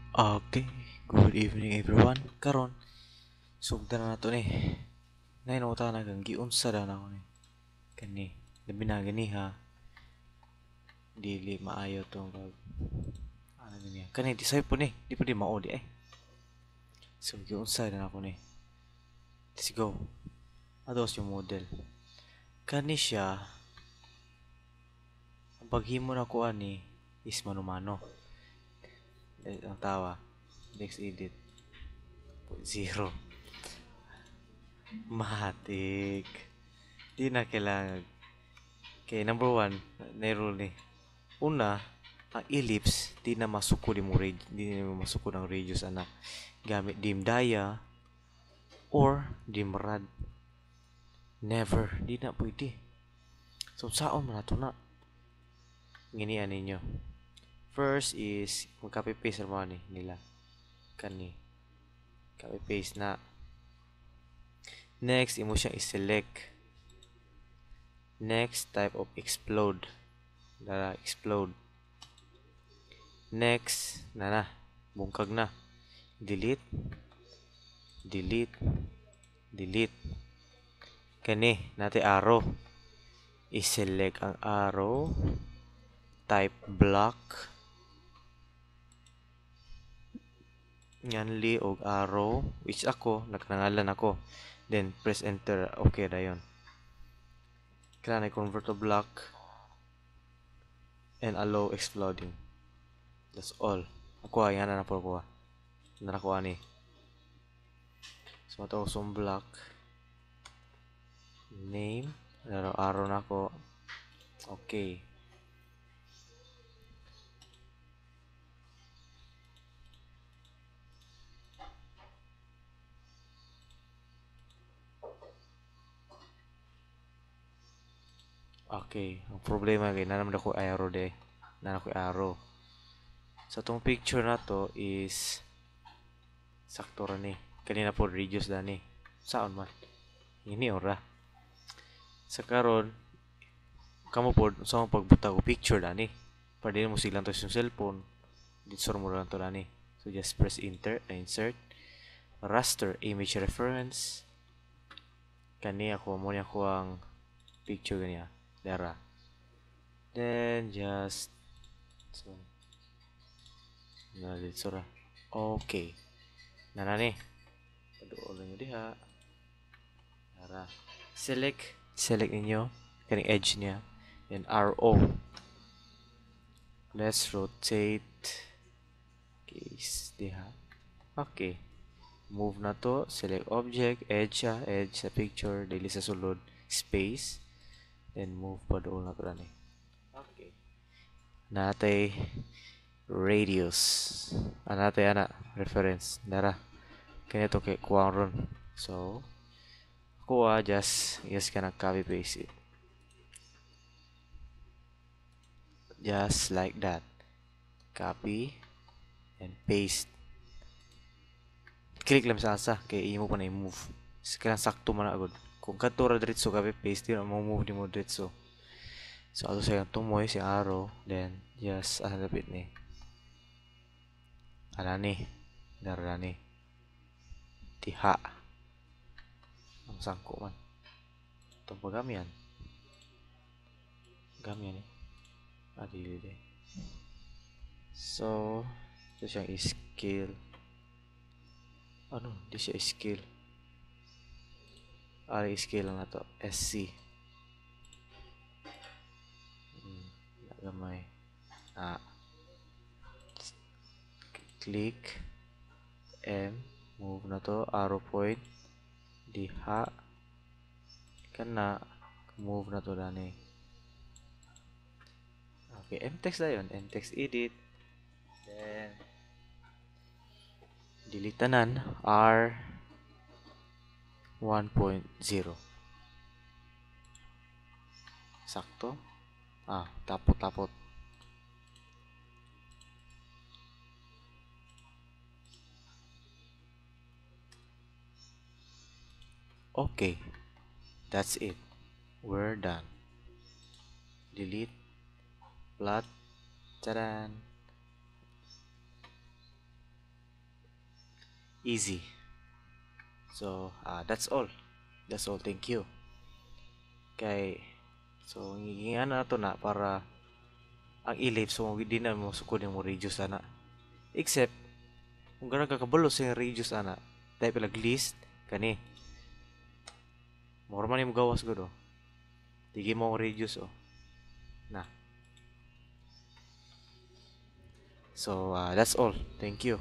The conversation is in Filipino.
Okay, good evening everyone. Karon, sugdan na nato ni. Nainota na kang giunsa na ako ni. Kani, labi na gani ha. Dili maayo tong pag ano gani. Kani disay po ni, di pa di maodi eh. So giunsa na ako ni. Let's go. Ados yung model. Kani siya, ang paghimo na ko ani is mano-mano. Ang tawa. Next edit. Zero. Matik. Di na kailangan. Okay, number one, na-rule ni. Una, ang ellipse, di na masuko di na masuko ng radius ana gamit dim daya or dim rad. Never, di na pwede. So, saon man nato na? Nginian ninyo. First is, mag-copy-paste naman nila. Kani. Copy-paste na. Next, imo siyang i-select. Next, type of explode. Dara, explode. Next, bungkag na. Delete. Delete. Delete. Kani, nati arrow. I-select ang arrow. Type block. Nganli og arrow. Which ako, nagkanangalan ako. Then, press enter. Okay na yun. Kailangan i-convert to block. And allow exploding. That's all. Ako yan na po ko. Narakuha ni. So, ito some block. Name. Araw na ako. Okay. Okay. Ang problema kay nanam ko arrow de. Nanam ko arrow. So, itong picture na to is sakto ra ni. Kanina po reduce da ni. Saan man? Ini ora. Sa karon kamo po sa so, pagbutang og picture da ni. Pwede mo silang to sa cellphone. Dito mo lang to da ni. So just press enter, insert raster image reference. Kani ako mo ni ako ang picture ganiya. Dara. Then just so na dito ra. Okay. Nanani. Paduol nyo diha. Dara. Select ninyo kaning edge niya. Then RO. Let's rotate case diha. Okay. Move na to. Select object. Edge sa picture. Dili sa sulod. Space. Then move pa doon na to ni. Okay. Natay radius. Natay reference. Dara. Kaya ito kay kuwang ron. So, kuha just yes ka na copy paste it. Just like that. Copy and paste. Click lang sa asa kay imo pa na i-move. Kailangan sakto man agad. Kung kadto ra diretso copy paste mo move di mo diretso. So ato sa tumoy si arrow then just lapit ni. Ni. Dara ni. Tiha. Ang sangko man. Itong pagamian. Gamian eh. Dili. So, ito siyang scale. Ano? Di siya scale. Scale lang na to. SC. Nagamay. Click. M. Move na to. Arrow point. Diha. Kana. Move na to dani. Okay. M-text na yun. M-text edit. Then, delete tanan. R 1.0. Sakto. Tapot. Okay. That's it. We're done. Delete. Plot. Charan. easy. So that's all, thank you. Kay so ngingana na to na para ang ilip so di na mo sukod mo reduce ana, except kung gara ka kabalo sa reduce ana dahil pala list kani more man mo gawas gud oh, dige mo reduce oh na. So that's all, thank you.